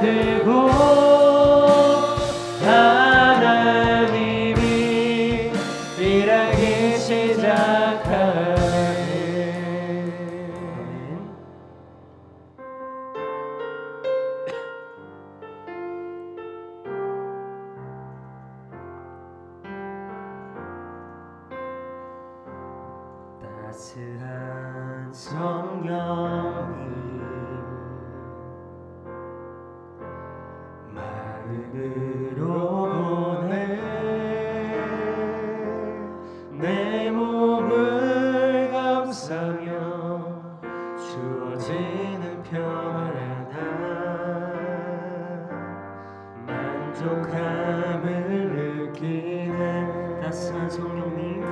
되고 하나님이 일하기 시작하네. 따스한 성령이 마음으로 보내 내 몸을 감싸며 주어지는 평안한 만족함을 느끼네. 따스한 성령님,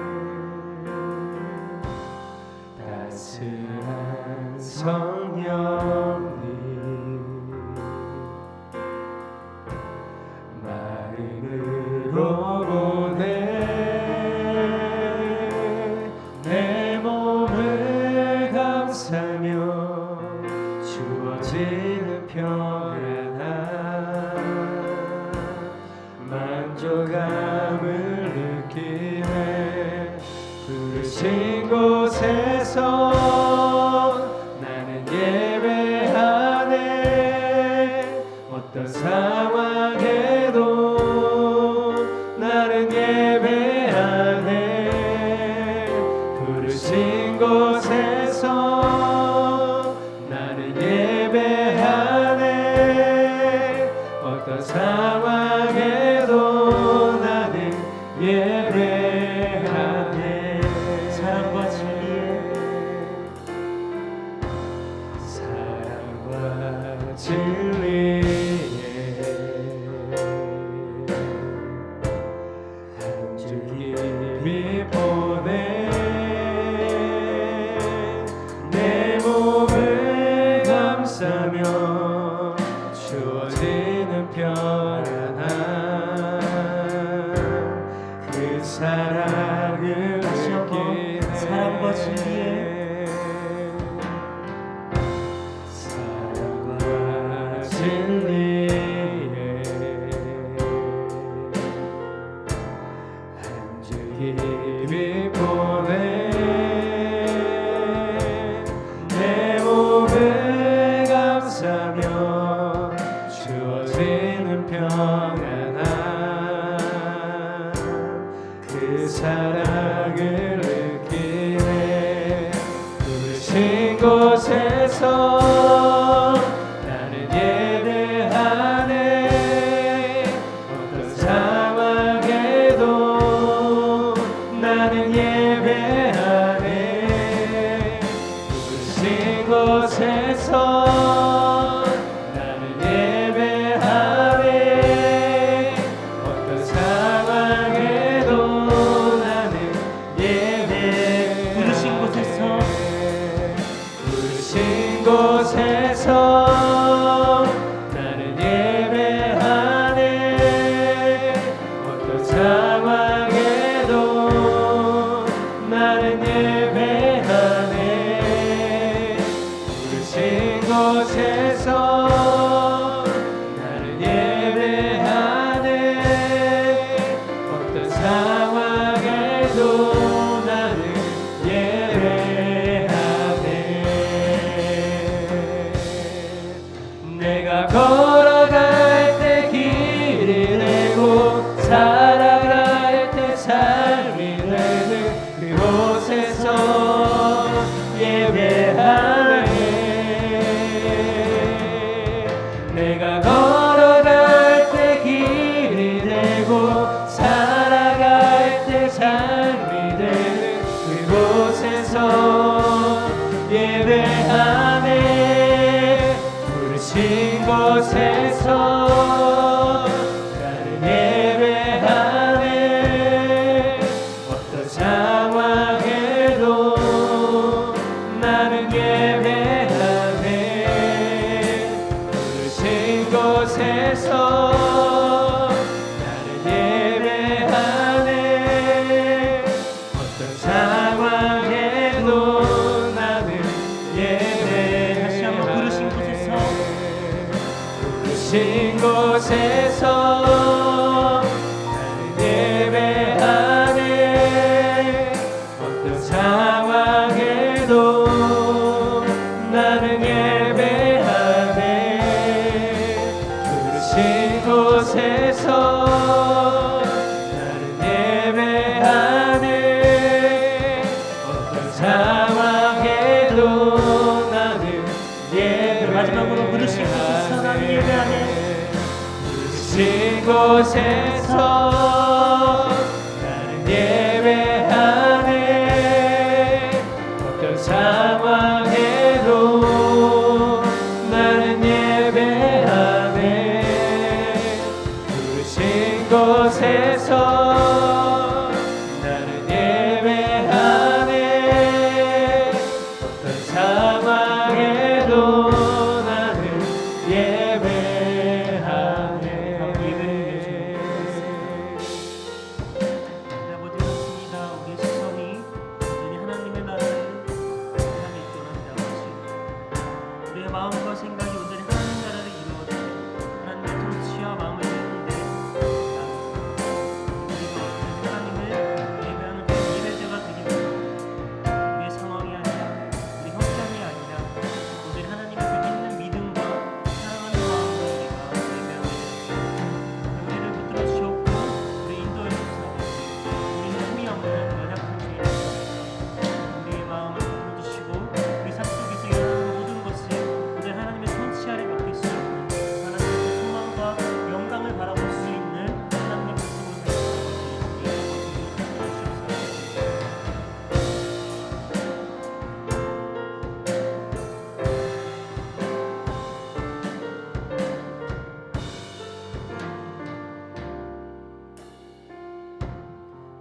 따스한 성령님 마음으로 보내 내 몸을 감싸며 주어지는 평안한 만족감을 느끼네. 부르신 곳에서 나는 예배하네. 어떤 상황에도 나는 예배하네. 부르신 곳에서 나는 예배하네. 어떤 상황에도 나는 예배하네. 사랑과 진리에 사랑과 진리에 한 줄 힘이 보내 내 몸을 감싸며 주어지는 평안한 그 사랑을 느끼네. 사랑과 진리에 사랑과 진리에 한 줄 힘이 보내 내 몸을 감싸며 주어지는 평안한 그 사랑을 느끼네. 부르신 곳에서 나는 예배하네. 어떤 상황에도 나는 예배하네. 부르신 곳에서 나는 예배하네. 어떤 상황에도 나는 예배. 부르신 곳에서 부르신 곳에서 나는 예배하네. 어떤 상황에도 나는 예배하네. 부르신 곳에서 나는 예배하네. 어떤 상황에도 나는 예배하네. 내가 걸어갈 때 길이 되고 살아갈 때 삶이 되는 그곳에서 예배하네. 내가 걸어갈 때 길이 되고 살아갈 때 삶이 되는 그곳에서 예배하네. 부르신 곳에서 나는 예배하네. 어떤 상황에도 나는 예배하네. 부르신 곳에서 나는 예배하네. 어떤 상황에도 나는 예배하네. 다시 한번 부르신 곳에서 부르신 곳에서 나는 예배하네. 어떤 상황에도 나는 예배하네. 부르신 곳에서 나는 예배하네. 어떤 상황에도 나는 예배하네. 마지막으로 부르신 곳에서 나는 예배하네. 부르신 곳에서 나는 예배하네. 어떤 상황에도 나는 예배하네. 부르신 곳에서 나는 예배하네. 어떤 상황에도 나는 예배하네. 아버지 그렇습니다. 우리의 시선이 온전히 하나님의 나라를 향해 있도록 아버지. 우리의 마음과 생각이 온전히 하나님 나라를 이루어서 하나님의 통치와 마음을 이루는데 우리가 하나님을 예배하는 그런 예배자가 되기 위해 우리의 상황이 아니라 우리 형편이 아니라 온전히 하나님을 믿는 믿음과 사랑하는 마음으로 우리가 예배하는 우리를 붙들어 주셨고 우리 인도해 주셔서 우리는 힘이 없는 연약한 죄인입니다. 우리의 마음을 붙들어 주시고 우리 삶 속에서 일어나는 모든 것을 오늘 하나님의 통치 아래 맡길 수 있는 하나님의 그 소망과 영광을 바라볼 수 있는 하나님의 백성을 되게 우리의 모습으로 붙들어 주시옵소서.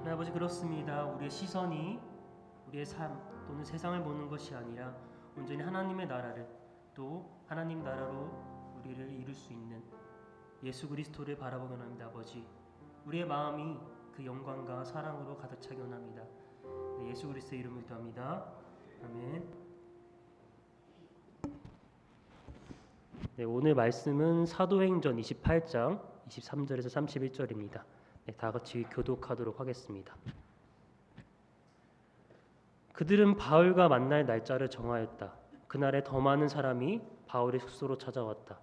네, 아버지 그렇습니다. 우리의 시선이 우리의 삶 또는 세상을 보는 것이 아니라 온전히 하나님의 나라를 또 하나님 나라로 우리를 이룰 수 있는 예수 그리스도를 바라보기 원합니다. 아버지 우리의 마음이 그 영광과 사랑으로 가득 차기 원합니다. 네, 예수 그리스도의 이름을 기도합니다. 아멘. 네, 오늘 말씀은 사도행전 28장 23절에서 31절입니다. 네, 다 같이 교독하도록 하겠습니다. 그들은 바울과 만날 날짜를 정하였다. 그날에 더 많은 사람이 바울의 숙소로 찾아왔다.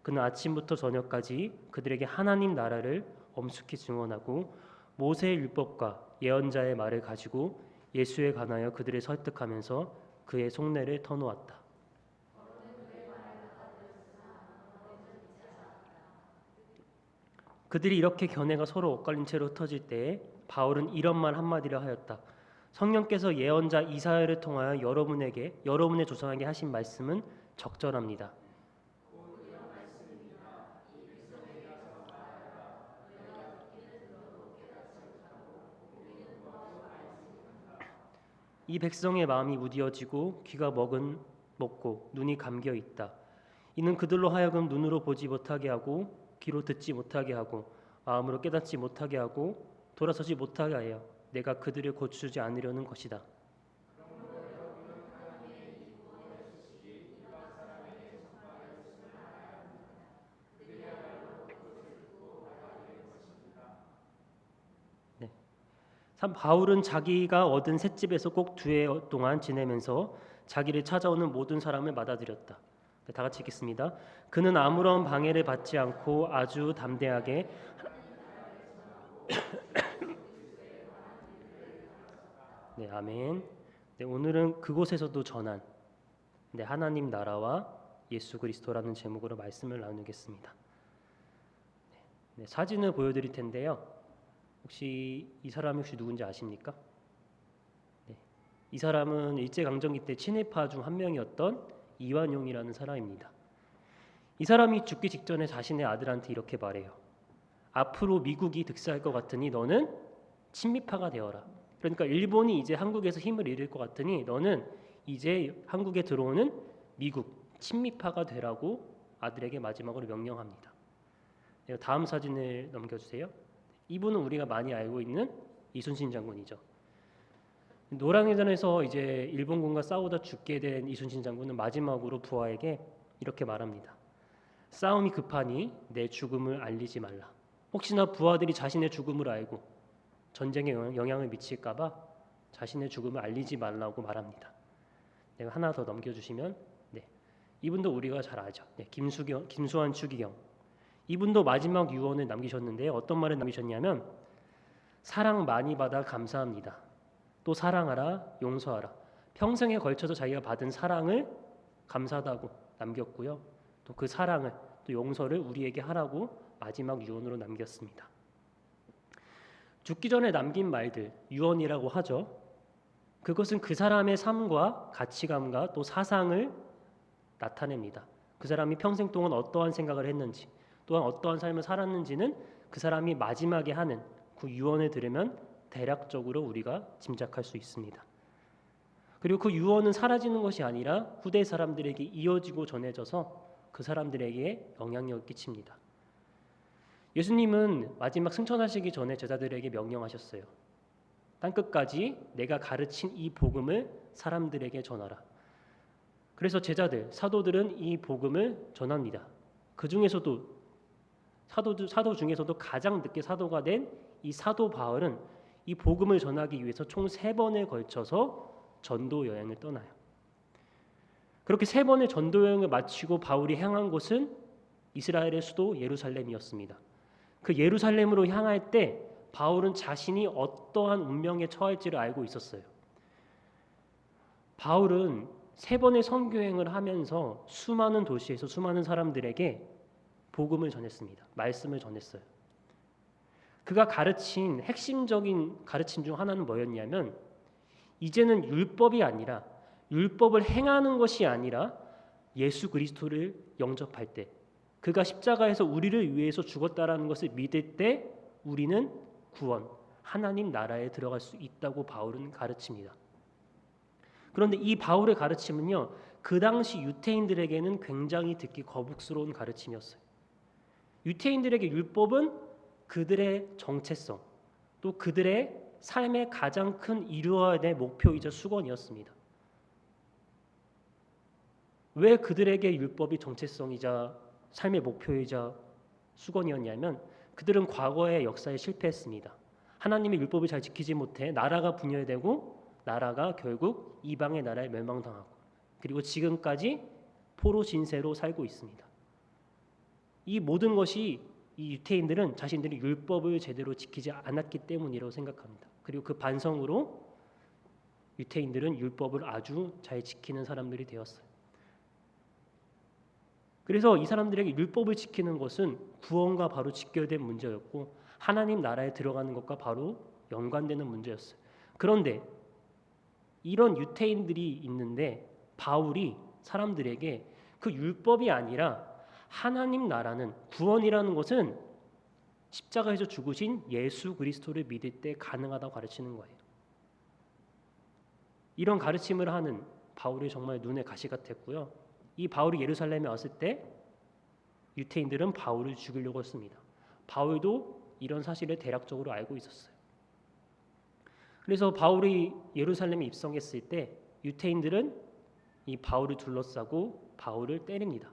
그는 아침부터 저녁까지 그들에게 하나님 나라를 엄숙히 증언하고 모세의 율법과 예언자의 말을 가지고 예수에 관하여 그들을 설득하면서 그의 속내를 터놓았다. 그들이 이렇게 견해가 서로 엇갈린 채로 흩어질 때에 바울은 이런 말 한마디를 하였다. 성령께서 예언자 이사야를 통하여 여러분의 조상에게 하신 말씀은 적절합니다. 이 백성의 마음이 무디어지고 귀가 먹고 눈이 감겨 있다. 이는 그들로 하여금 눈으로 보지 못하게 하고 귀로 듣지 못하게 하고 마음으로 깨닫지 못하게 하고 돌아서지 못하게 하여 내가 그들을 고치지 않으려는 것이다. 네. 바울은 자기가 얻은 셋집에서 꼭 2해 동안 지내면서 자기를 찾아오는 모든 사람을 맞아들였다. 네, 다 같이 읽겠습니다. 그는 아무런 방해를 받지 않고 아주 담대하게 네, 아멘. 네, 오늘은 그곳에서도 전한 하나님 나라와 예수 그리스도라는 제목으로 말씀을 나누겠습니다. 네, 사진을 보여드릴 텐데요. 혹시 이 사람이 누군지 아십니까? 네, 이 사람은 일제강점기 때 친일파 중 한 명이었던 이완용이라는 사람입니다. 이 사람이 죽기 직전에 자신의 아들한테 이렇게 말해요. 앞으로 미국이 득세할 것 같으니 너는 친미파가 되어라. 그러니까 일본이 이제 한국에서 힘을 잃을 것 같으니 너는 이제 한국에 들어오는 미국 친미파가 되라고 아들에게 마지막으로 명령합니다. 다음 사진을 넘겨주세요. 이분은 우리가 많이 알고 있는 이순신 장군이죠. 노량해전에서 이제 일본군과 싸우다 죽게 된 이순신 장군은 마지막으로 부하에게 이렇게 말합니다. 싸움이 급하니 내 죽음을 알리지 말라. 혹시나 부하들이 자신의 죽음을 알고 전쟁에 영향을 미칠까봐 자신의 죽음을 알리지 말라고 말합니다. 내가 하나 더 넘겨주시면, 네, 이분도 우리가 잘 알죠. 네, 김수환 추기경. 이분도 마지막 유언을 남기셨는데 어떤 말을 남기셨냐면, 사랑 많이 받아 감사합니다. 또 사랑하라, 용서하라. 평생에 걸쳐서 자기가 받은 사랑을 감사하다고 남겼고요. 또 그 사랑을, 또 용서를 우리에게 하라고 마지막 유언으로 남겼습니다. 죽기 전에 남긴 말들, 유언이라고 하죠. 그것은 그 사람의 삶과 가치관과 또 사상을 나타냅니다. 그 사람이 평생 동안 어떠한 생각을 했는지, 또한 어떠한 삶을 살았는지는 그 사람이 마지막에 하는 그 유언을 들으면 대략적으로 우리가 짐작할 수 있습니다. 그리고 그 유언은 사라지는 것이 아니라 후대 사람들에게 이어지고 전해져서 그 사람들에게 영향력을 끼칩니다. 예수님은 마지막 승천하시기 전에 제자들에게 명령하셨어요. 땅끝까지 내가 가르친 이 복음을 사람들에게 전하라. 그래서 제자들, 사도들은 이 복음을 전합니다. 그 중에서도 사도 중에서도 가장 늦게 사도가 된 이 사도 바울은 이 복음을 전하기 위해서 총 3번에 걸쳐서 전도 여행을 떠나요. 그렇게 3번의 전도 여행을 마치고 바울이 향한 곳은 이스라엘의 수도 예루살렘이었습니다. 그 예루살렘으로 향할 때 바울은 자신이 어떠한 운명에 처할지를 알고 있었어요. 바울은 3번의 선교행을 하면서 수많은 도시에서 수많은 사람들에게 복음을 전했습니다. 말씀을 전했어요. 그가 가르친 핵심적인 가르침 중 하나는 뭐였냐면, 이제는 율법이 아니라, 율법을 행하는 것이 아니라 예수 그리스도를 영접할 때, 그가 십자가에서 우리를 위해서 죽었다라는 것을 믿을 때 우리는 구원, 하나님 나라에 들어갈 수 있다고 바울은 가르칩니다. 그런데 이 바울의 가르침은요, 그 당시 유태인들에게는 굉장히 듣기 거북스러운 가르침이었어요. 유태인들에게 율법은 그들의 정체성, 또 그들의 삶의 가장 큰 이루어야 될 목표이자 수건이었습니다. 왜 그들에게 율법이 정체성이자 삶의 목표이자 수건이었냐면, 그들은 과거의 역사에 실패했습니다. 하나님의 율법을 잘 지키지 못해 나라가 분열되고 나라가 결국 이방의 나라에 멸망당하고, 그리고 지금까지 포로 신세로 살고 있습니다. 이 모든 것이 이 유태인들은 자신들이 율법을 제대로 지키지 않았기 때문이라고 생각합니다. 그리고 그 반성으로 유태인들은 율법을 아주 잘 지키는 사람들이 되었어요. 그래서 이 사람들에게 율법을 지키는 것은 구원과 바로 직결된 문제였고, 하나님 나라에 들어가는 것과 바로 연관되는 문제였어요. 그런데 이런 유태인들이 있는데 바울이 사람들에게 그 율법이 아니라 하나님 나라는, 구원이라는 것은 십자가에서 죽으신 예수 그리스도를 믿을 때 가능하다고 가르치는 거예요. 이런 가르침을 하는 바울이 정말 눈에 가시 같았고요. 이 바울이 예루살렘에 왔을 때 유태인들은 바울을 죽이려고 했습니다. 바울도 이런 사실을 대략적으로 알고 있었어요. 그래서 바울이 예루살렘에 입성했을 때 유태인들은 이 바울을 둘러싸고 바울을 때립니다.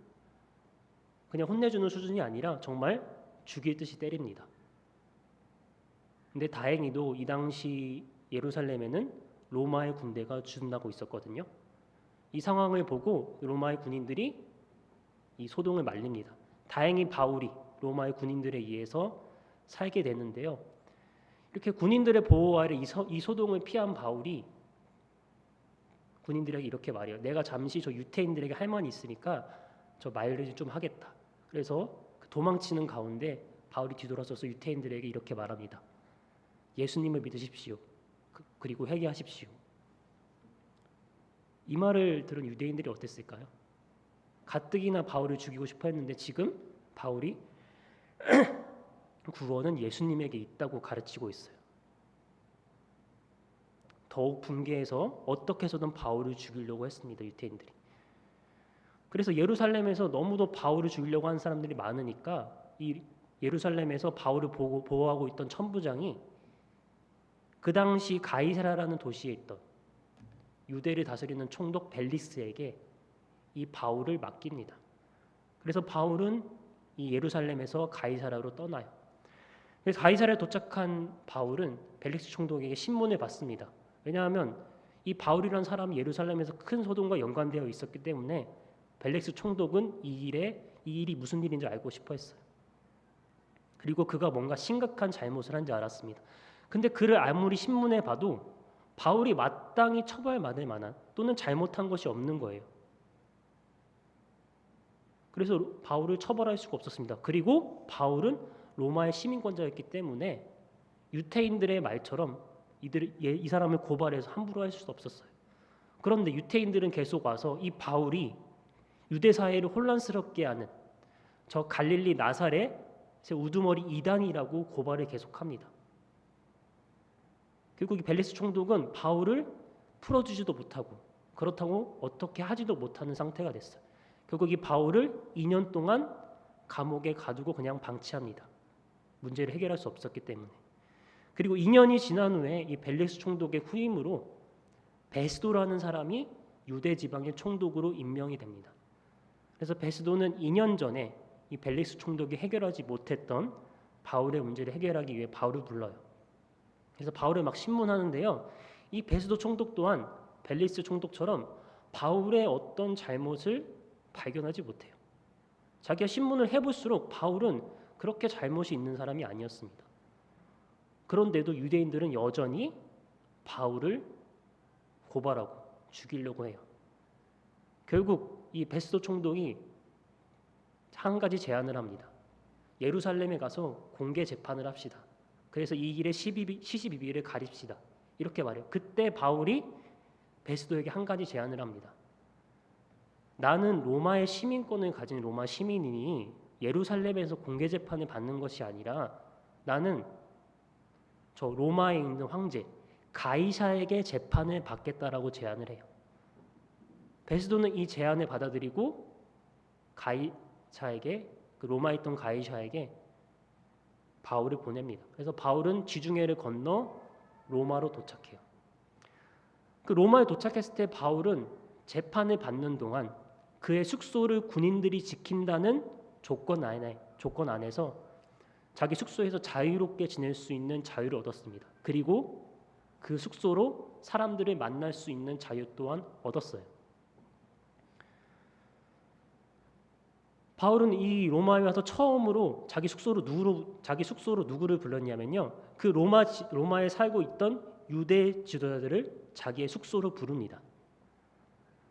그냥 혼내주는 수준이 아니라 정말 죽일 듯이 때립니다. 근데 다행히도 이 당시 예루살렘에는 로마의 군대가 주둔하고 있었거든요. 이 상황을 보고 로마의 군인들이 이 소동을 말립니다. 다행히 바울이 로마의 군인들에 의해서 살게 되는데요. 이렇게 군인들의 보호 아래 이 소동을 피한 바울이 군인들에게 이렇게 말해요. 내가 잠시 저 유태인들에게 할 말이 있으니까 저 말을 좀 하겠다. 그래서 도망치는 가운데 바울이 뒤돌아서서 유태인들에게 이렇게 말합니다. 예수님을 믿으십시오. 그리고 회개하십시오. 이 말을 들은 유대인들이 어땠을까요? 가뜩이나 바울을 죽이고 싶어 했는데 지금 바울이 구원은 예수님에게 있다고 가르치고 있어요. 더욱 분개해서 어떻게 해서든 바울을 죽이려고 했습니다. 유태인들이. 그래서 예루살렘에서 너무도 바울을 죽이려고 하는 사람들이 많으니까 이 예루살렘에서 바울을 보호하고 있던 천부장이 그 당시 가이사라라는 도시에 있던 유대를 다스리는 총독 벨리스에게 이 바울을 맡깁니다. 그래서 바울은 이 예루살렘에서 가이사라로 떠나요. 그래서 가이사라에 도착한 바울은 벨릭스 총독에게 신문을 받습니다. 왜냐하면 이 바울이라는 사람이 예루살렘에서 큰 소동과 연관되어 있었기 때문에 벨릭스 총독은 이 일이 무슨 일인지 알고 싶어 했어요. 그리고 그가 뭔가 심각한 잘못을 한지 알았습니다. 근데 그를 아무리 신문에 봐도 바울이 마땅히 처벌받을 만한 또는 잘못한 것이 없는 거예요. 그래서 바울을 처벌할 수가 없었습니다. 그리고 바울은 로마의 시민권자였기 때문에 유태인들의 말처럼 이 사람을 고발해서 함부로 할 수 없었어요. 그런데 유태인들은 계속 와서 이 바울이 유대 사회를 혼란스럽게 하는 저 갈릴리 나사렛의 우두머리 이단이라고 고발을 계속합니다. 결국 이 벨릭스 총독은 바울을 풀어주지도 못하고 그렇다고 어떻게 하지도 못하는 상태가 됐어요. 결국 이 바울을 2년 동안 감옥에 가두고 그냥 방치합니다. 문제를 해결할 수 없었기 때문에. 그리고 2년이 지난 후에 이 벨릭스 총독의 후임으로 베스도라는 사람이 유대 지방의 총독으로 임명이 됩니다. 그래서 베스도는 2년 전에 이 벨릭스 총독이 해결하지 못했던 바울의 문제를 해결하기 위해 바울을 불러요. 그래서 바울을 막 신문하는데요. 이 베스도 총독 또한 벨릭스 총독처럼 바울의 어떤 잘못을 발견하지 못해요. 자기가 신문을 해볼수록 바울은 그렇게 잘못이 있는 사람이 아니었습니다. 그런데도 유대인들은 여전히 바울을 고발하고 죽이려고 해요. 결국 이 베스도 총독이 한 가지 제안을 합니다. 예루살렘에 가서 공개 재판을 합시다. 그래서 이 일에 시시비비를 가립시다. 이렇게 말해요. 그때 바울이 베스도에게 한 가지 제안을 합니다. 나는 로마의 시민권을 가진 로마 시민이니 예루살렘에서 공개 재판을 받는 것이 아니라 나는 저 로마에 있는 황제 가이사에게 재판을 받겠다라고 제안을 해요. 베스도는 이 제안을 받아들이고 가이사에게 그 로마에 있던 가이사에게 바울을 보냅니다. 그래서 바울은 지중해를 건너 로마로 도착해요. 그 로마에 도착했을 때 바울은 재판을 받는 동안 그의 숙소를 군인들이 지킨다는 조건 안에서 자기 숙소에서 자유롭게 지낼 수 있는 자유를 얻었습니다. 그리고 그 숙소로 사람들을 만날 수 있는 자유 또한 얻었어요. 바울은 이 로마에 와서 처음으로 자기 숙소로 누구를 불렀냐면요. 그 로마에 살고 있던 유대 지도자들을 자기의 숙소로 부릅니다.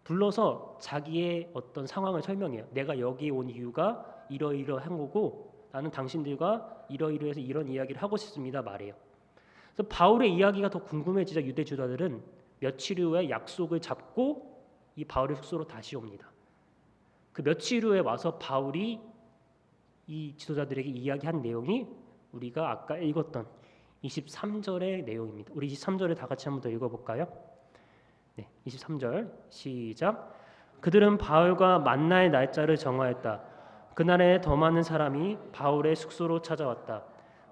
불러서 자기의 어떤 상황을 설명해요. 내가 여기에 온 이유가 이러이러한 거고 나는 당신들과 이러이러해서 이런 이야기를 하고 싶습니다. 말해요. 그래서 바울의 이야기가 더 궁금해지자 유대 지도자들은 며칠 후에 약속을 잡고 이 바울의 숙소로 다시 옵니다. 그 며칠 후에 와서 바울이 이 지도자들에게 이야기한 내용이 우리가 아까 읽었던 23절의 내용입니다. 우리 23절을 다 같이 한번 더 읽어볼까요? 네, 23절 시작. 그들은 바울과 만날 날짜를 정하였다. 그날에 더 많은 사람이 바울의 숙소로 찾아왔다.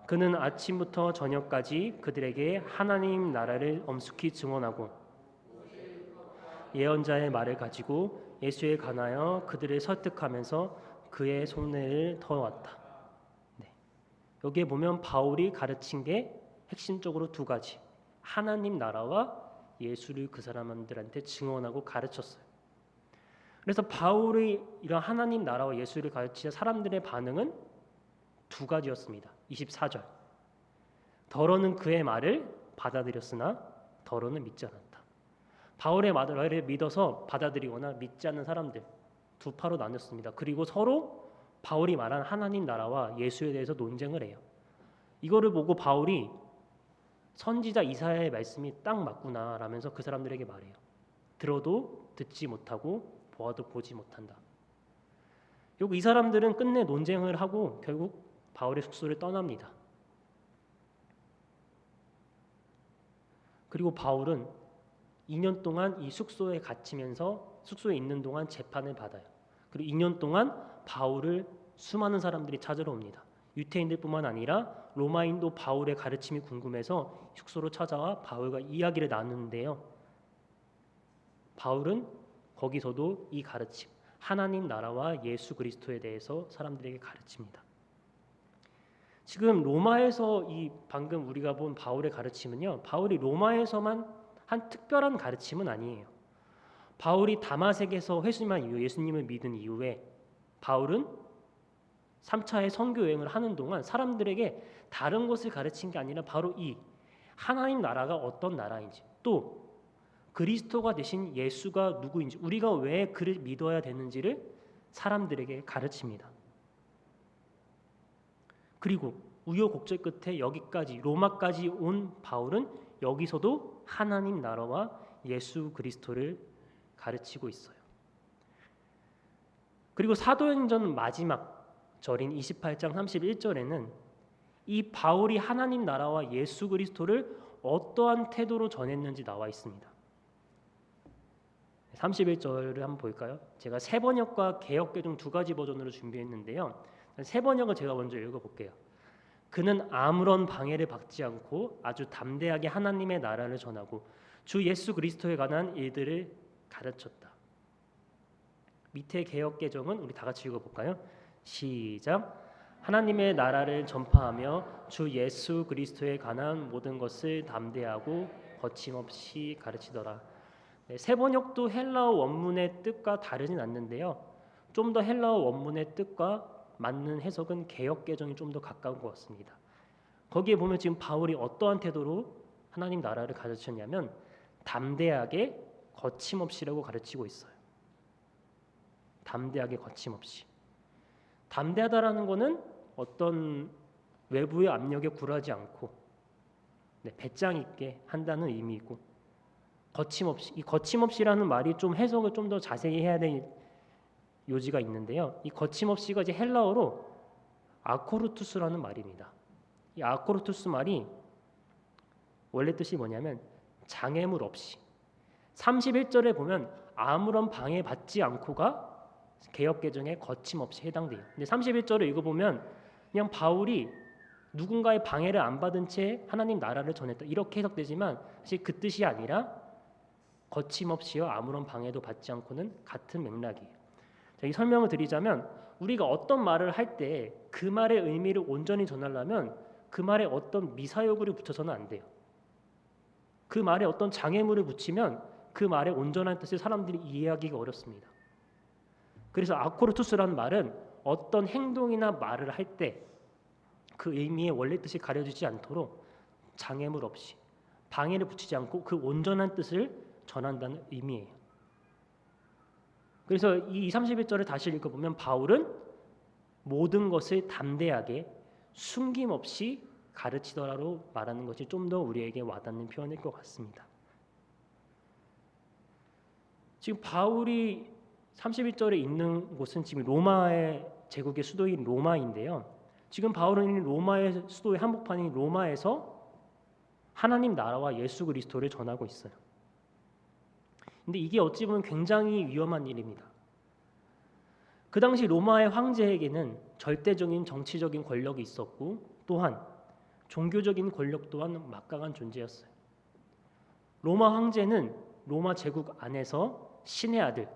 그는 아침부터 저녁까지 그들에게 하나님 나라를 엄숙히 증언하고 예언자의 말을 가지고 예수에 관하여 그들을 설득하면서 그의 속내를 터왔다. 네. 여기에 보면 바울이 가르친 게 핵심적으로 두 가지. 하나님 나라와 예수를 그 사람들한테 증언하고 가르쳤어요. 그래서 바울이 이런 하나님 나라와 예수를 가르치자 사람들의 반응은 두 가지였습니다. 24절. 더러는 그의 말을 받아들였으나 더러는 믿지 않았다. 바울의 말을 믿어서 받아들이거나 믿지 않는 사람들 두 파로 나눴습니다. 그리고 서로 바울이 말한 하나님 나라와 예수에 대해서 논쟁을 해요. 이거를 보고 바울이 선지자 이사야의 말씀이 딱 맞구나 라면서 그 사람들에게 말해요. 들어도 듣지 못하고 보아도 보지 못한다. 결국 이 사람들은 끝내 논쟁을 하고 결국 바울의 숙소를 떠납니다. 그리고 바울은 2년 동안 이 숙소에 갇히면서 숙소에 있는 동안 재판을 받아요. 그리고 2년 동안 바울을 수많은 사람들이 찾으러 옵니다. 유태인들뿐만 아니라 로마인도 바울의 가르침이 궁금해서 숙소로 찾아와 바울과 이야기를 나누는데요. 바울은 거기서도 이 가르침, 하나님 나라와 예수 그리스도에 대해서 사람들에게 가르칩니다. 지금 로마에서 이 방금 우리가 본 바울의 가르침은요, 바울이 로마에서만 한 특별한 가르침은 아니에요. 바울이 다마색에서 회심한 이후, 예수님을 믿은 이후에 바울은 3차의 선교 여행을 하는 동안 사람들에게 다른 것을 가르친 게 아니라 바로 이 하나님 나라가 어떤 나라인지, 또 그리스도가 되신 예수가 누구인지, 우리가 왜 그를 믿어야 되는지를 사람들에게 가르칩니다. 그리고 우여곡절 끝에 여기까지 로마까지 온 바울은 여기서도 하나님 나라와 예수 그리스도를 가르치고 있어요. 그리고 사도행전 마지막 절인 28장 31절에는 이 바울이 하나님 나라와 예수 그리스도를 어떠한 태도로 전했는지 나와 있습니다. 31절을 한번 볼까요? 제가 새 번역과 개역개정 두 가지 버전으로 준비했는데요. 새 번역을 제가 먼저 읽어볼게요. 그는 아무런 방해를 받지 않고 아주 담대하게 하나님의 나라를 전하고 주 예수 그리스도에 관한 일들을 가르쳤다. 밑에 개역개정은 우리 다 같이 읽어볼까요? 시작. 하나님의 나라를 전파하며 주 예수 그리스도에 관한 모든 것을 담대하고 거침없이 가르치더라. 새 번역도 헬라어 원문의 뜻과 다르진 않는데요. 좀 더 헬라어 원문의 뜻과 맞는 해석은 개역개정이 좀 더 가까운 것 같습니다. 거기에 보면 지금 바울이 어떠한 태도로 하나님 나라를 가르쳤냐면 담대하게 거침없이라고 가르치고 있어요. 담대하게 거침없이. 담대하다라는 것은 어떤 외부의 압력에 굴하지 않고 배짱 있게 한다는 의미이고, 거침없이, 이 거침없이라는 말이 좀 해석을 좀 더 자세히 해야 될 요지가 있는데요. 이 거침없이가 이제 헬라어로 아코르투스라는 말입니다. 이 아코르투스 말이 원래 뜻이 뭐냐면 장애물 없이. 31절에 보면 아무런 방해받지 않고가 개역개정에 거침없이 해당돼요. 근데 31절을 읽어보면 그냥 바울이 누군가의 방해를 안 받은 채 하나님 나라를 전했다 이렇게 해석되지만 사실 그 뜻이 아니라 거침없이요 아무런 방해도 받지 않고는 같은 맥락이에요. 자, 이 설명을 드리자면 우리가 어떤 말을 할 때 그 말의 의미를 온전히 전하려면 그 말에 어떤 미사여구를 붙여서는 안 돼요. 그 말에 어떤 장애물을 붙이면 그 말의 온전한 뜻을 사람들이 이해하기가 어렵습니다. 그래서 아코르투스라는 말은 어떤 행동이나 말을 할 때 그 의미의 원래 뜻이 가려지지 않도록 장애물 없이 방해를 붙이지 않고 그 온전한 뜻을 전한다는 의미예요. 그래서 이 31절을 다시 읽어보면 바울은 모든 것을 담대하게 숨김없이 가르치더라로 말하는 것이 좀 더 우리에게 와닿는 표현일 것 같습니다. 지금 바울이 31절에 있는 곳은 지금 로마의 제국의 수도인 로마인데요. 지금 바울은 로마의 수도의 한복판인 로마에서 하나님 나라와 예수 그리스도를 전하고 있어요. 근데 이게 어찌 보면 굉장히 위험한 일입니다. 그 당시 로마의 황제에게는 절대적인 정치적인 권력이 있었고 또한 종교적인 권력 또한 막강한 존재였어요. 로마 황제는 로마 제국 안에서 신의 아들,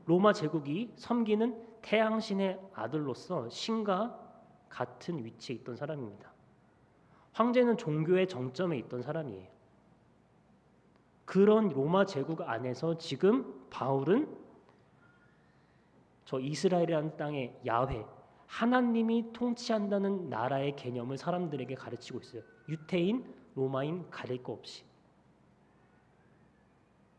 로마 제국이 섬기는 태양신의 아들로서 신과 같은 위치에 있던 사람입니다. 황제는 종교의 정점에 있던 사람이에요. 그런 로마 제국 안에서 지금 바울은 저 이스라엘이라는 땅의 야훼, 하나님이 통치한다는 나라의 개념을 사람들에게 가르치고 있어요. 유태인, 로마인 가릴 거 없이.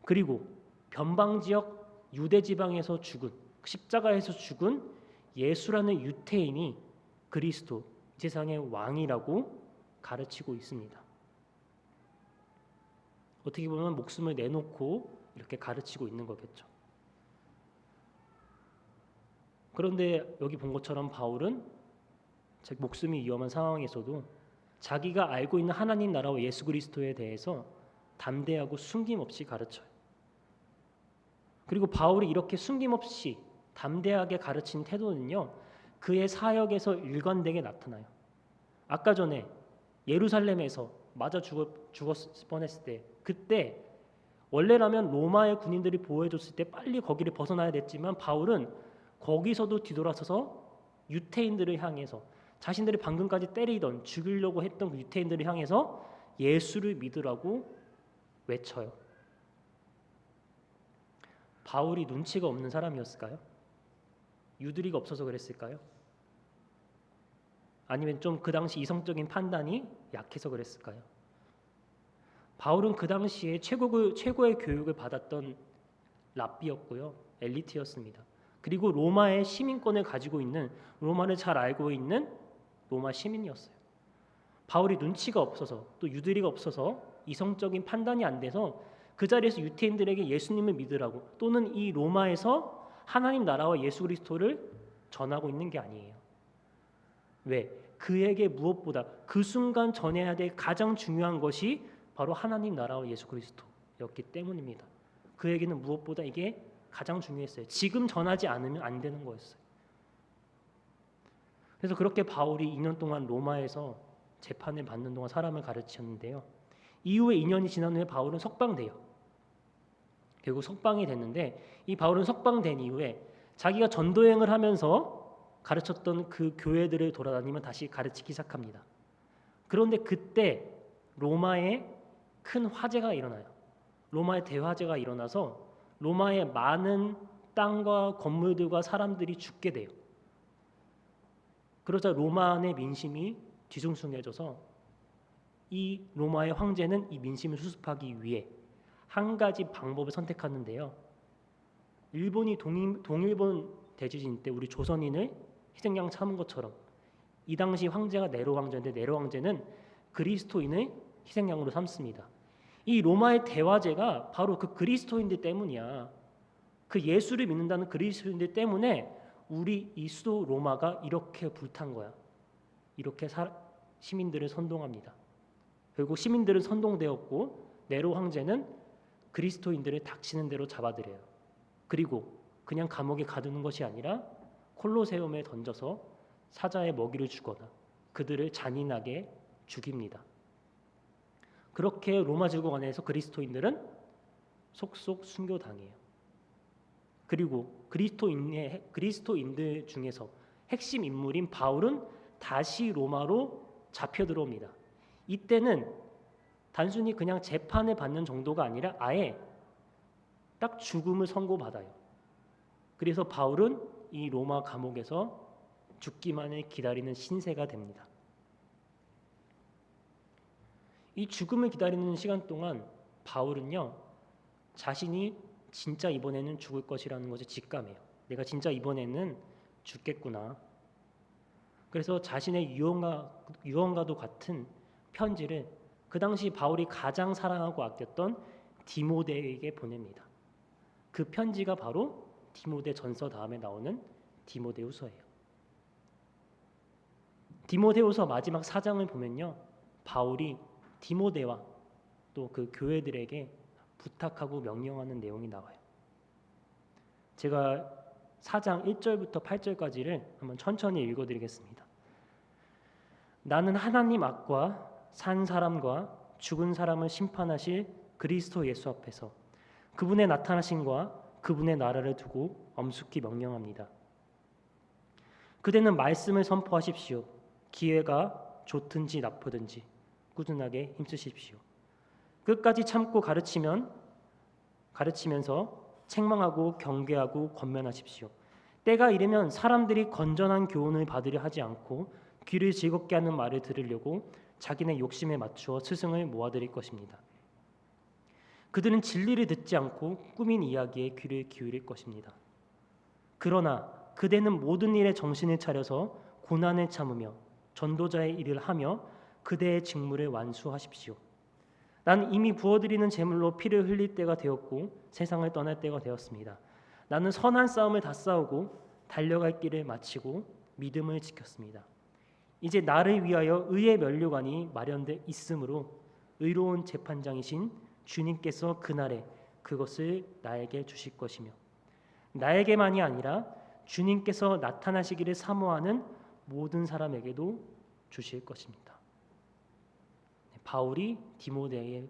그리고 변방지역 유대 지방에서 죽은, 십자가에서 죽은 예수라는 유태인이 그리스도, 세상의 왕이라고 가르치고 있습니다. 어떻게 보면 목숨을 내놓고 이렇게 가르치고 있는 거겠죠. 그런데 여기 본 것처럼 바울은 목숨이 위험한 상황에서도 자기가 알고 있는 하나님 나라와 예수 그리스도에 대해서 담대하고 숨김없이 가르쳐요. 그리고 바울이 이렇게 숨김없이 담대하게 가르친 태도는요, 그의 사역에서 일관되게 나타나요. 아까 전에 예루살렘에서 맞아 죽었을 뻔했을 때 그때 원래라면 로마의 군인들이 보호해줬을 때 빨리 거기를 벗어나야 됐지만 바울은 거기서도 뒤돌아서서 유태인들을 향해서 자신들이 방금까지 때리던 죽이려고 했던 그 유태인들을 향해서 예수를 믿으라고 외쳐요. 바울이 눈치가 없는 사람이었을까요? 유두리가 없어서 그랬을까요? 아니면 좀 그 당시 이성적인 판단이 약해서 그랬을까요? 바울은 그 당시에 최고의 교육을 받았던 랍비였고요. 엘리트였습니다. 그리고 로마의 시민권을 가지고 있는, 로마를 잘 알고 있는 로마 시민이었어요. 바울이 눈치가 없어서 또 유두리가 없어서 이성적인 판단이 안 돼서 그 자리에서 유태인들에게 예수님을 믿으라고 또는 이 로마에서 하나님 나라와 예수 그리스도를 전하고 있는 게 아니에요. 왜? 그에게 무엇보다 그 순간 전해야 될 가장 중요한 것이 바로 하나님 나라와 예수 그리스도였기 때문입니다. 그에게는 무엇보다 이게 가장 중요했어요. 지금 전하지 않으면 안 되는 거였어요. 그래서 그렇게 바울이 2년 동안 로마에서 재판을 받는 동안 사람을 가르쳤는데요. 이후에 2년이 지난 후에 바울은 석방돼요. 결국 석방이 됐는데 이 바울은 석방된 이후에 자기가 전도여행을 하면서 가르쳤던 그 교회들을 돌아다니면 다시 가르치기 시작합니다. 그런데 그때 로마에 큰 화재가 일어나요. 로마의 대화재가 일어나서 로마의 많은 땅과 건물들과 사람들이 죽게 돼요. 그러자 로마 내 민심이 뒤숭숭해져서 이 로마의 황제는 이 민심을 수습하기 위해 한 가지 방법을 선택하는데요. 일본이 동일본 대지진 때 우리 조선인을 희생양 참은 것처럼 이 당시 황제가 네로 황제인데 네로 황제는 그리스도인을 희생양으로 삼습니다. 이 로마의 대화제가 바로 그 그리스도인들 때문이야. 그 예수를 믿는다는 그리스도인들 때문에 우리 이 수도 로마가 이렇게 불탄 거야. 이렇게 시민들을 선동합니다. 결국 시민들은 선동되었고 네로 황제는 그리스도인들을 닥치는 대로 잡아들여요. 그리고 그냥 감옥에 가두는 것이 아니라 콜로세움에 던져서 사자의 먹이를 주거나 그들을 잔인하게 죽입니다. 그렇게 로마 제국 안에서 그리스도인들은 속속 순교당해요. 그리고 그리스도인들 중에서 핵심 인물인 바울은 다시 로마로 잡혀 들어옵니다. 이때는 단순히 그냥 재판을 받는 정도가 아니라 아예 딱 죽음을 선고받아요. 그래서 바울은 이 로마 감옥에서 죽기만을 기다리는 신세가 됩니다. 이 죽음을 기다리는 시간 동안 바울은요, 자신이 진짜 이번에는 죽을 것이라는 것을 직감해요. 내가 진짜 이번에는 죽겠구나. 그래서 자신의 유언과도 같은 편지를 그 당시 바울이 가장 사랑하고 아꼈던 디모데에게 보냅니다. 그 편지가 바로 디모데 전서 다음에 나오는 디모데후서예요. 디모데후서 마지막 4장을 보면요, 바울이 디모데와 또 그 교회들에게 부탁하고 명령하는 내용이 나와요. 제가 4장 1절부터 8절까지를 한번 천천히 읽어드리겠습니다. 나는 하나님 앞과 산 사람과 죽은 사람을 심판하실 그리스도 예수 앞에서 그분의 나타나심과 그분의 나라를 두고 엄숙히 명령합니다. 그대는 말씀을 선포하십시오. 기회가 좋든지 나쁘든지 꾸준하게 힘쓰십시오. 끝까지 참고 가르치면서 책망하고 경계하고 권면하십시오. 때가 이르면 사람들이 건전한 교훈을 받으려 하지 않고 귀를 즐겁게 하는 말을 들으려고 자기네 욕심에 맞추어 스승을 모아들일 것입니다. 그들은 진리를 듣지 않고 꾸민 이야기에 귀를 기울일 것입니다. 그러나 그대는 모든 일에 정신을 차려서 고난을 참으며 전도자의 일을 하며 그대의 직무를 완수하십시오. 난 이미 부어드리는 제물로 피를 흘릴 때가 되었고 세상을 떠날 때가 되었습니다. 나는 선한 싸움을 다 싸우고 달려갈 길을 마치고 믿음을 지켰습니다. 이제 나를 위하여 의의 면류관이 마련돼 있으므로 의로운 재판장이신 주님께서 그날에 그것을 나에게 주실 것이며 나에게만이 아니라 주님께서 나타나시기를 사모하는 모든 사람에게도 주실 것입니다. 바울이 디모데에게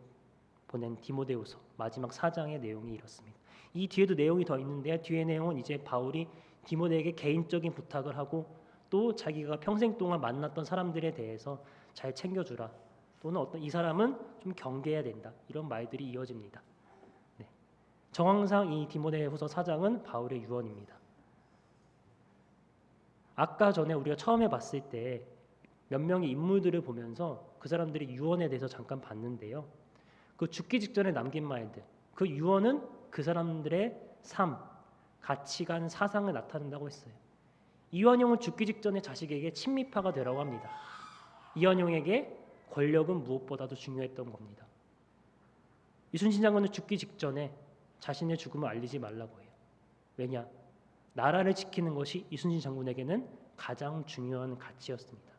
보낸 디모데후서 마지막 4장의 내용이 이렇습니다. 이 뒤에도 내용이 더 있는데요. 뒤의 내용은 이제 바울이 디모데에게 개인적인 부탁을 하고 또 자기가 평생 동안 만났던 사람들에 대해서 잘 챙겨주라. 또는 어떤 이 사람은 좀 경계해야 된다. 이런 말들이 이어집니다. 네. 정황상 이 디모데후서 4장은 바울의 유언입니다. 아까 전에 우리가 처음에 봤을 때 몇 명의 인물들을 보면서 그 사람들의 유언에 대해서 잠깐 봤는데요. 그 죽기 직전에 남긴 말들, 그 유언은 그 사람들의 삶, 가치관, 사상을 나타낸다고 했어요. 이완용은 죽기 직전에 자식에게 친미파가 되라고 합니다. 이완용에게 권력은 무엇보다도 중요했던 겁니다. 이순신 장군은 죽기 직전에 자신의 죽음을 알리지 말라고 해요. 왜냐? 나라를 지키는 것이 이순신 장군에게는 가장 중요한 가치였습니다.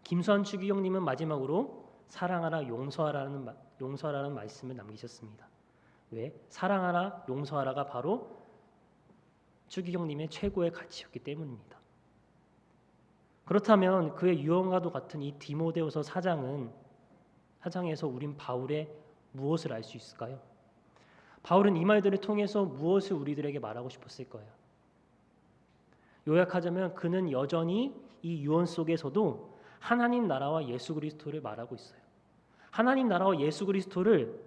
김수환 추기경님은 마지막으로 사랑하라 용서하라는 말씀을 남기셨습니다. 왜? 사랑하라 용서하라가 바로 추기경님의 최고의 가치였기 때문입니다. 그렇다면 그의 유언과도 같은 이 디모데후서 4장에서 우린 바울의 무엇을 알 수 있을까요? 바울은 이 말들을 통해서 무엇을 우리들에게 말하고 싶었을 거예요? 요약하자면 그는 여전히 이 유언 속에서도 하나님 나라와 예수 그리스도를 말하고 있어요. 하나님 나라와 예수 그리스도를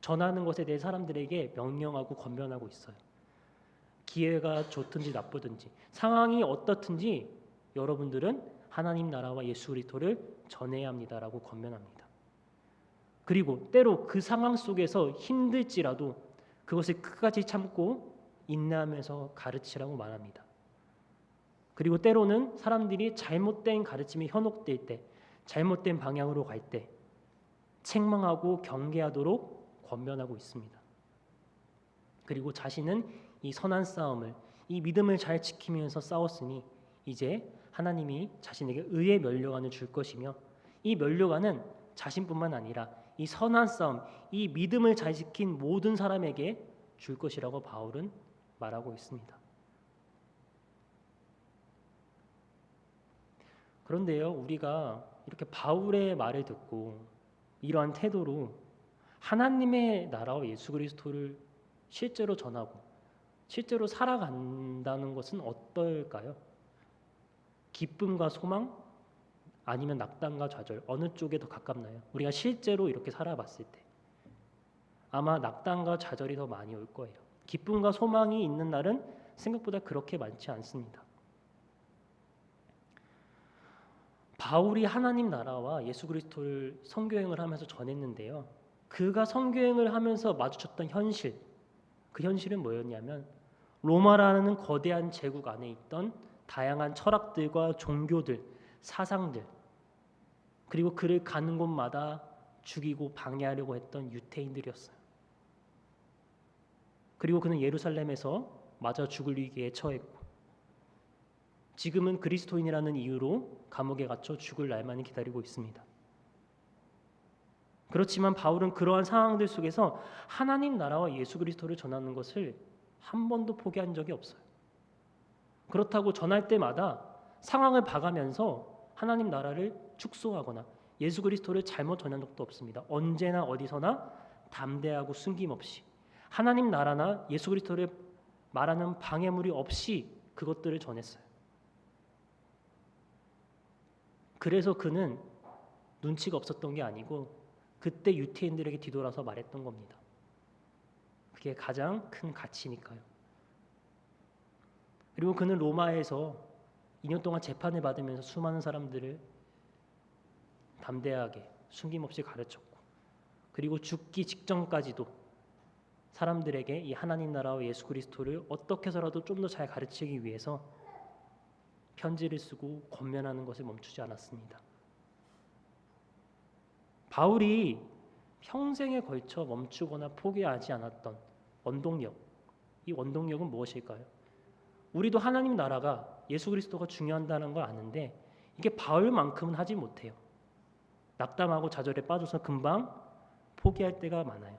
전하는 것에 대해 사람들에게 명령하고 권면하고 있어요. 기회가 좋든지 나쁘든지 상황이 어떻든지 여러분들은 하나님 나라와 예수 그리스도를 전해야 합니다라고 권면합니다. 그리고 때로 그 상황 속에서 힘들지라도 그것을 끝까지 참고 인내하면서 가르치라고 말합니다. 그리고 때로는 사람들이 잘못된 가르침이 현혹될 때, 잘못된 방향으로 갈 때 책망하고 경계하도록 권면하고 있습니다. 그리고 자신은 이 선한 싸움을, 이 믿음을 잘 지키면서 싸웠으니 이제 하나님이 자신에게 의의 면류관을 줄 것이며 이 면류관은 자신뿐만 아니라 이 선한 싸움, 이 믿음을 잘 지킨 모든 사람에게 줄 것이라고 바울은 말하고 있습니다. 그런데요, 우리가 이렇게 바울의 말을 듣고 이러한 태도로 하나님의 나라와 예수 그리스도를 실제로 전하고 실제로 살아간다는 것은 어떨까요? 기쁨과 소망 아니면 낙담과 좌절 어느 쪽에 더 가깝나요? 우리가 실제로 이렇게 살아봤을 때 아마 낙담과 좌절이 더 많이 올 거예요. 기쁨과 소망이 있는 날은 생각보다 그렇게 많지 않습니다. 바울이 하나님 나라와 예수 그리스도를 선교행을 하면서 전했는데요. 그가 선교행을 하면서 마주쳤던 현실, 그 현실은 뭐였냐면 로마라는 거대한 제국 안에 있던 다양한 철학들과 종교들, 사상들, 그리고 그를 가는 곳마다 죽이고 방해하려고 했던 유태인들이었어요. 그리고 그는 예루살렘에서 맞아 죽을 위기에 처했고 지금은 그리스도인이라는 이유로 감옥에 갇혀 죽을 날만을 기다리고 있습니다. 그렇지만 바울은 그러한 상황들 속에서 하나님 나라와 예수 그리스도를 전하는 것을 한 번도 포기한 적이 없어요. 그렇다고 전할 때마다 상황을 봐가면서 하나님 나라를 축소하거나 예수 그리스도를 잘못 전한 적도 없습니다. 언제나 어디서나 담대하고 숨김없이 하나님 나라나 예수 그리스도를 말하는 방해물이 없이 그것들을 전했어요. 그래서 그는 눈치가 없었던 게 아니고 그때 유태인들에게 뒤돌아서 말했던 겁니다. 그게 가장 큰 가치니까요. 그리고 그는 로마에서 2년 동안 재판을 받으면서 수많은 사람들을 담대하게 숨김없이 가르쳤고 그리고 죽기 직전까지도 사람들에게 이 하나님 나라와 예수 그리스도를 어떻게 해서라도 좀 더 잘 가르치기 위해서 편지를 쓰고 권면하는 것을 멈추지 않았습니다. 바울이 평생에 걸쳐 멈추거나 포기하지 않았던 원동력, 이 원동력은 무엇일까요? 우리도 하나님 나라가 예수 그리스도가 중요하다는 걸 아는데 이게 바울만큼은 하지 못해요. 낙담하고 좌절에 빠져서 금방 포기할 때가 많아요.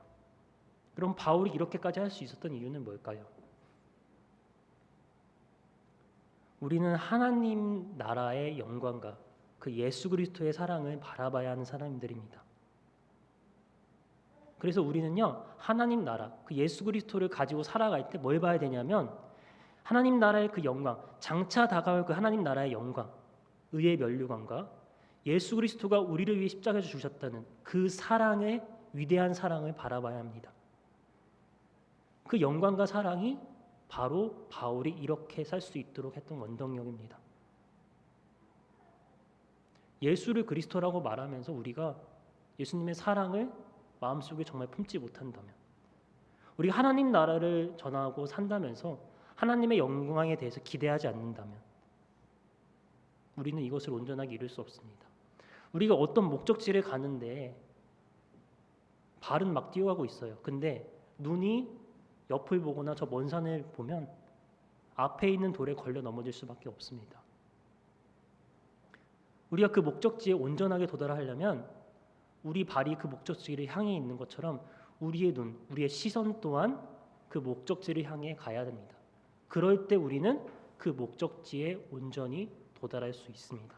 그럼 바울이 이렇게까지 할 수 있었던 이유는 뭘까요? 우리는 하나님 나라의 영광과 그 예수 그리스도의 사랑을 바라봐야 하는 사람들입니다. 그래서 우리는요 하나님 나라 그 예수 그리스도를 가지고 살아갈 때 뭘 봐야 되냐면 하나님 나라의 그 영광, 장차 다가올 그 하나님 나라의 영광, 의의 면류관과 예수 그리스도가 우리를 위해 십자가에 주셨다는 그 사랑의 위대한 사랑을 바라봐야 합니다. 그 영광과 사랑이 바로 바울이 이렇게 살 수 있도록 했던 원동력입니다. 예수를 그리스도라고 말하면서 우리가 예수님의 사랑을 마음속에 정말 품지 못한다면, 우리가 하나님 나라를 전하고 산다면서 하나님의 영광에 대해서 기대하지 않는다면 우리는 이것을 온전하게 이룰 수 없습니다. 우리가 어떤 목적지를 가는데 발은 막 뛰어가고 있어요. 근데 눈이 옆을 보거나 저 먼 산을 보면 앞에 있는 돌에 걸려 넘어질 수밖에 없습니다. 우리가 그 목적지에 온전하게 도달하려면 우리 발이 그 목적지를 향해 있는 것처럼 우리의 눈, 우리의 시선 또한 그 목적지를 향해 가야 됩니다. 그럴 때 우리는 그 목적지에 온전히 도달할 수 있습니다.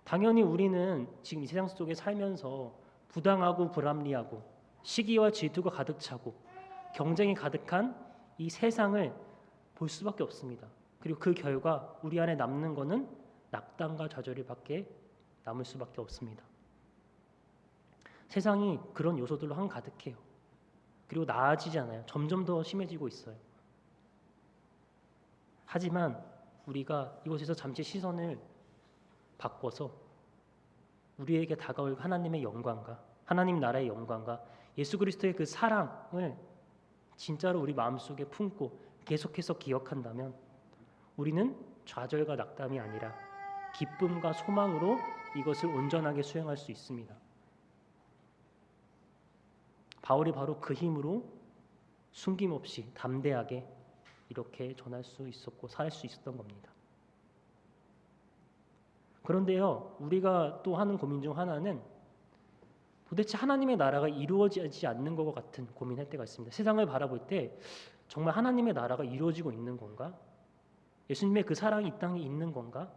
당연히 우리는 지금 이 세상 속에 살면서 부당하고 불합리하고 시기와 질투가 가득 차고 경쟁이 가득한 이 세상을 볼 수밖에 없습니다. 그리고 그 결과 우리 안에 남는 것은 낙담과 좌절밖에 남을 수밖에 없습니다. 세상이 그런 요소들로 한가득해요. 그리고 나아지지 않아요. 점점 더 심해지고 있어요. 하지만 우리가 이곳에서 잠시 시선을 바꿔서 우리에게 다가올 하나님의 영광과 하나님 나라의 영광과 예수 그리스도의 그 사랑을 진짜로 우리 마음속에 품고 계속해서 기억한다면 우리는 좌절과 낙담이 아니라 기쁨과 소망으로 이것을 온전하게 수행할 수 있습니다. 바울이 바로 그 힘으로 숨김없이 담대하게 이렇게 전할 수 있었고 살 수 있었던 겁니다. 그런데요, 우리가 또 하는 고민 중 하나는 도대체 하나님의 나라가 이루어지지 않는 것 같은 고민할 때가 있습니다. 세상을 바라볼 때 정말 하나님의 나라가 이루어지고 있는 건가? 예수님의 그 사랑이 이 땅에 있는 건가?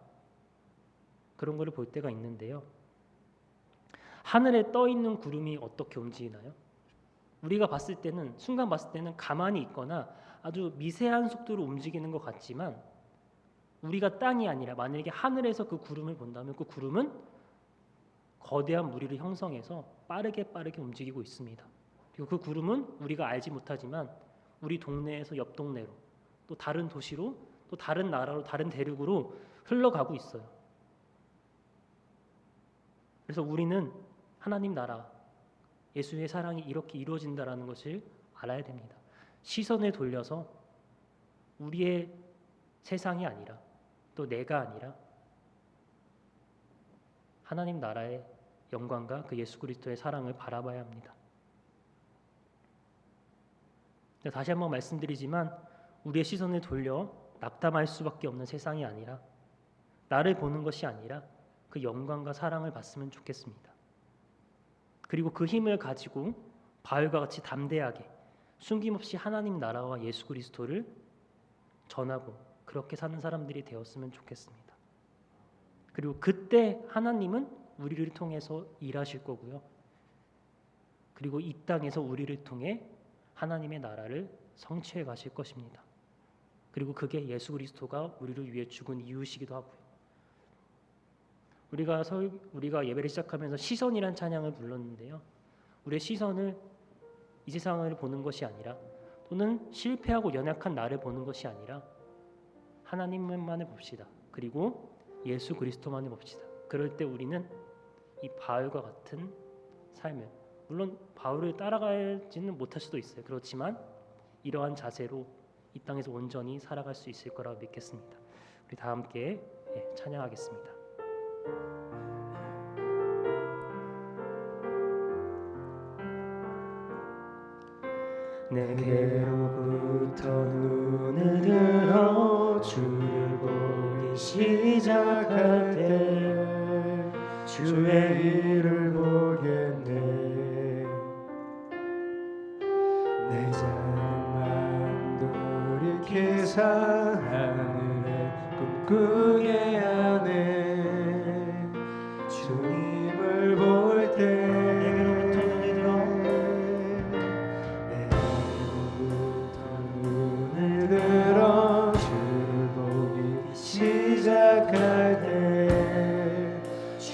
그런 것을 볼 때가 있는데요. 하늘에 떠 있는 구름이 어떻게 움직이나요? 우리가 봤을 때는 순간 봤을 때는 가만히 있거나 아주 미세한 속도로 움직이는 것 같지만 우리가 땅이 아니라 만약에 하늘에서 그 구름을 본다면 그 구름은 거대한 무리를 형성해서 빠르게 움직이고 있습니다. 그리고 그 구름은 우리가 알지 못하지만 우리 동네에서 옆 동네로 또 다른 도시로 또 다른 나라로 다른 대륙으로 흘러가고 있어요. 그래서 우리는 하나님 나라 예수의 사랑이 이렇게 이루어진다라는 것을 알아야 됩니다. 시선을 돌려서 우리의 세상이 아니라 또 내가 아니라 하나님 나라의 영광과 그 예수 그리스도의 사랑을 바라봐야 합니다. 다시 한번 말씀드리지만 우리의 시선을 돌려 낙담할 수밖에 없는 세상이 아니라 나를 보는 것이 아니라 그 영광과 사랑을 봤으면 좋겠습니다. 그리고 그 힘을 가지고 바울과 같이 담대하게 숨김없이 하나님 나라와 예수 그리스도를 전하고 그렇게 사는 사람들이 되었으면 좋겠습니다. 그리고 그때 하나님은 우리를 통해서 일하실 거고요. 그리고 이 땅에서 우리를 통해 하나님의 나라를 성취해 가실 것입니다. 그리고 그게 예수 그리스도가 우리를 위해 죽은 이유시기도 하고요. 우리가 예배를 시작하면서 시선이란 찬양을 불렀는데요. 우리의 시선을 이 세상을 보는 것이 아니라 또는 실패하고 연약한 나를 보는 것이 아니라 하나님만을 봅시다. 그리고 예수 그리스도만을 봅시다. 그럴 때 우리는 이 바울과 같은 삶을 물론 바울을 따라가지는 못할 수도 있어요. 그렇지만 이러한 자세로 이 땅에서 온전히 살아갈 수 있을 거라고 믿겠습니다. 우리 다 함께 찬양하겠습니다. 내게로부터 눈을 들어 주를 보기 시작할 때 주의 일을 보겠네. 내 작은 마음 돌이켜서 하늘에 꿈꾸게 하네. 주님을 볼 때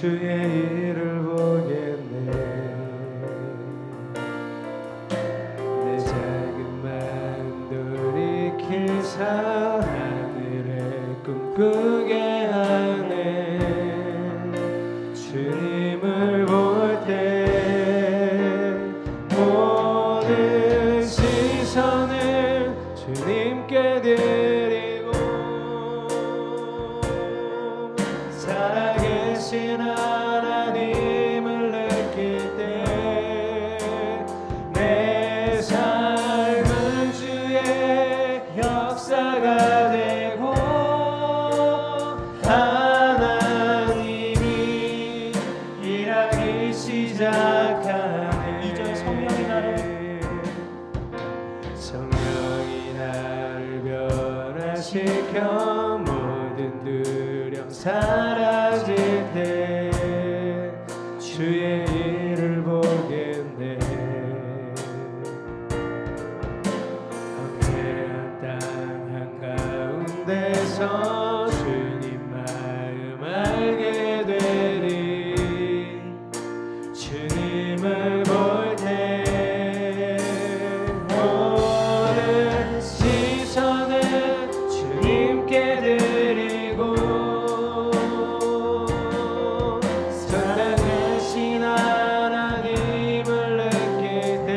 주의 일을 보겠네. 내 작은 마음도 일으키사 하늘에 꿈꾸게 하네. 주님을 볼 때 모든 시선을 주님께 드리고 살아계신 하나님을 느낄 때 내 삶은 주의 역사가 되고 하나님이 일하기 시작하네. 2절 성령이 나를 변화시켜 모든 두려움 사라질 때 주의 일을 보겠네. 황폐한 땅 한가운데서 주님 마음 알게 되리. 주님을 볼 때 모든 시선을 주님께 드리고 살아계신 하나님을 느낄 때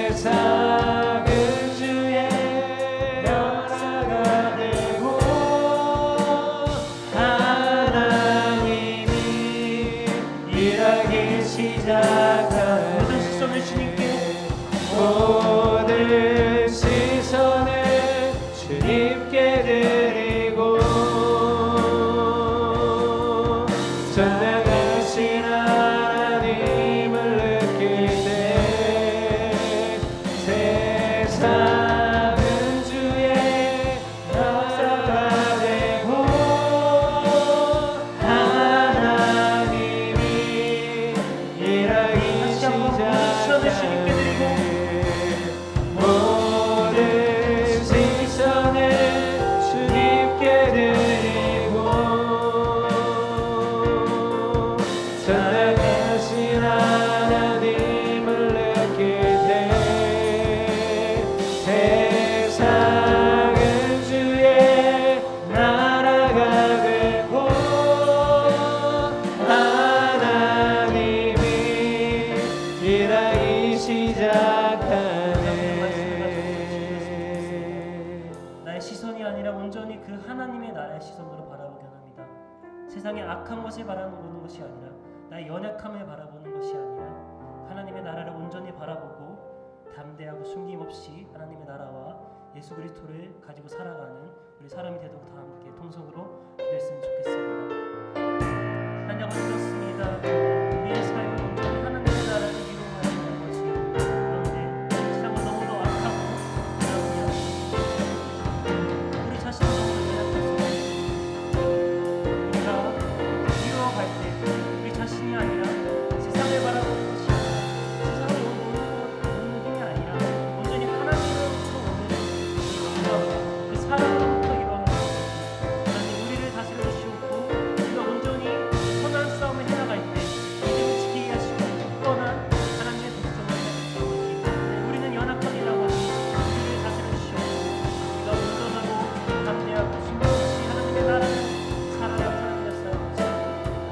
세상은 주의 역사가 되고 하나님이 일하기 시작하네. 모든 시선을 주님께 모든 시선을 주님께 드리고 전능하신 하나님을 느낄 때 세상은 주의 역사가 되고 하나님이 일하기 다시 한번 모든 시선을 주님께 드리고 모든 시선을 주님께 드리고 전능하신 하나님을 느낄 때 세상은 주의 나라가 되고 하나님이 일하기 시작하네. 나의 시선이 아니라 온전히 그 하나님의 나라의 시선으로 바라보게 합니다. 세상의 악한 것을 바라보는 것이 아니라 나의 연약함을 바라보는 것이 아니라 하나님의 나라를 온전히 바라보고 담대하고 숨김없이 하나님의 나라와 예수 그리스도를 가지고 살아가는 우리 사람이 되도록 다 함께 통성으로 기도했으면 좋겠습니다. 하나님 아버지 그렇습니다. 우리의 삶은 온전히 하나님의 나라를 이루어야 하는 것이 그런데 세상은 너무도 악하고 부정이야. 우리 자신은 너무도 연약했습니다. 우리가 이루어갈 때 우리 자신이 아니라 세상을 바라보는 것이 아니라 세상을 보는 힘이 아니라 온전히 하나님으로부터 오는 이루어가 그 사랑으로부터 이루어가는 하나님 우리를 다스려 주시옵고 우리가 온전히 선한 싸움을 해나갈 때 믿음을 지키게 하시고 굳건한 하나님의 백성을 해주시옵고 우리는 연약함이라고 하니 우리를 다스려 주시옵고 우리가 온전하고 담대하고 숨김없이 하나님의 나라를 살아가는 사람이 되었어요.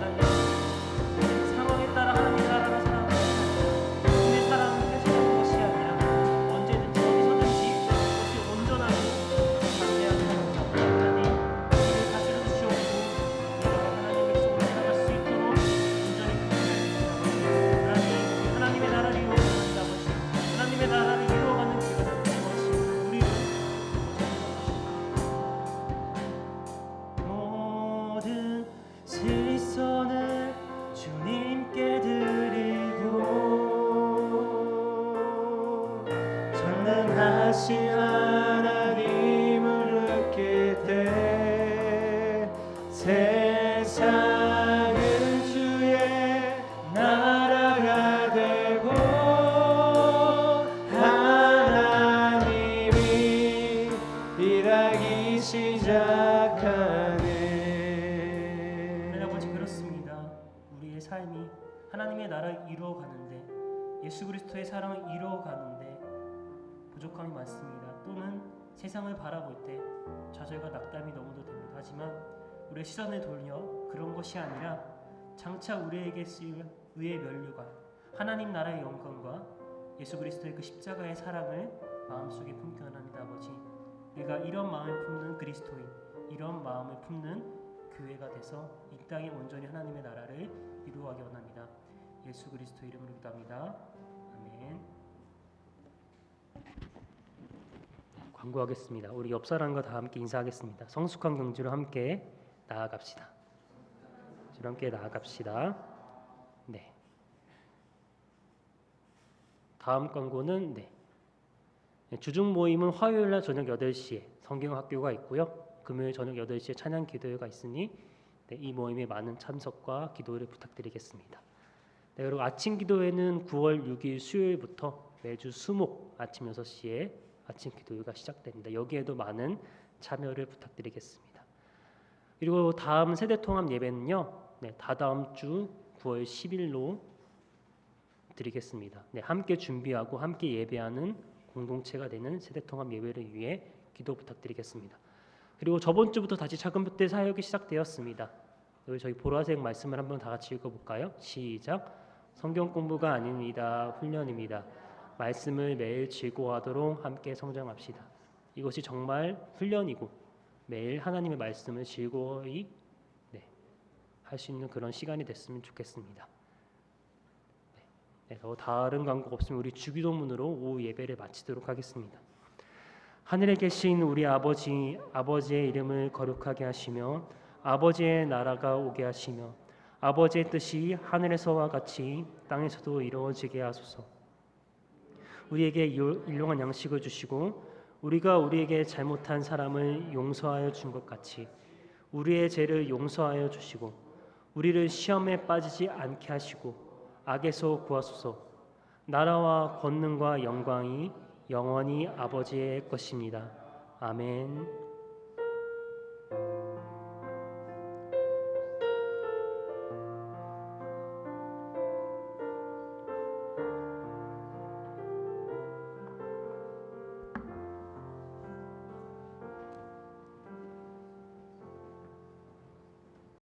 하나님 상황에 따라 하나님의 나라를 살아가는 우리의 사랑은 훼손하는 것이 아니라 언제든지 어디서든지 그것이 온전하고 담대한 사랑이라고 하나님 우리를 다스려 주시옵고 우리가 하나님의 속으로 살아갈 수 있도록 온전히 하나님 하나님의 나라를 이루어가는 아버지 하나님의 나라를 이루어가는 기회가 되는 것이 우리를 모든 시선을 주님께 드리고 전능하신 하나님을 느낄 때 세상은 주의 나라가 되고 하나님이 일하기 시작하네. 하나님의 나라를 이루어 가는데, 예수 그리스도의 사랑을 이루어 가는데 부족함이 많습니다. 또는 세상을 바라볼 때 좌절과 낙담이 너무도 됩니다. 하지만 우리의 시선을 돌려 그런 것이 아니라 장차 우리에게 쓰일 의의 면류관, 하나님 나라의 영광과 예수 그리스도의 그 십자가의 사랑을 마음속에 품기 원합니다. 아버지, 우리가 이런 마음을 품는 그리스도인, 이런 마음을 품는 교회가 돼서 이 땅에 온전히 하나님의 나라를 이루어가기 원합니다. 예수 그리스도 이름으로 기도합니다. 아멘. 광고하겠습니다. 우리 옆 사람과 다 함께 인사하겠습니다. 성숙한 경주로 함께 나아갑시다. 함께 나아갑시다. 네. 다음 광고는 주중 모임은 화요일 날 저녁 8시에 성경학교가 있고요. 금요일 저녁 8시에 찬양 기도회가 있으니 이 모임에 많은 참석과 기도를 부탁드리겠습니다. 그리고 아침 기도회는 9월 6일 수요일부터 매주 수목 아침 6시에 아침 기도회가 시작됩니다. 여기에도 많은 참여를 부탁드리겠습니다. 그리고 다음 세대통합 예배는요. 다다음 주 9월 10일로 드리겠습니다. 함께 준비하고 함께 예배하는 공동체가 되는 세대통합 예배를 위해 기도 부탁드리겠습니다. 그리고 저번 주부터 다시 작은부대 사역이 시작되었습니다. 여기 저희 보라색 말씀을 한번 다 같이 읽어볼까요? 시작. 성경 공부가 아닙니다. 훈련입니다. 말씀을 매일 즐거워하도록 함께 성장합시다. 이것이 정말 훈련이고 매일 하나님의 말씀을 즐거워히 할 수 있는 그런 시간이 됐으면 좋겠습니다. 더 다른 광고 없으면 우리 주기도문으로 오후 예배를 마치도록 하겠습니다. 하늘에 계신 우리 아버지, 아버지의 이름을 거룩하게 하시며 아버지의 나라가 오게 하시며 아버지의 뜻이 하늘에서와 같이 땅에서도 이루어지게 하소서. 우리에게 일용할 양식을 주시고 우리가 우리에게 잘못한 사람을 용서하여 준 것 같이 우리의 죄를 용서하여 주시고 우리를 시험에 빠지지 않게 하시고 악에서 구하소서. 나라와 권능과 영광이 영원히 아버지의 것입니다. 아멘.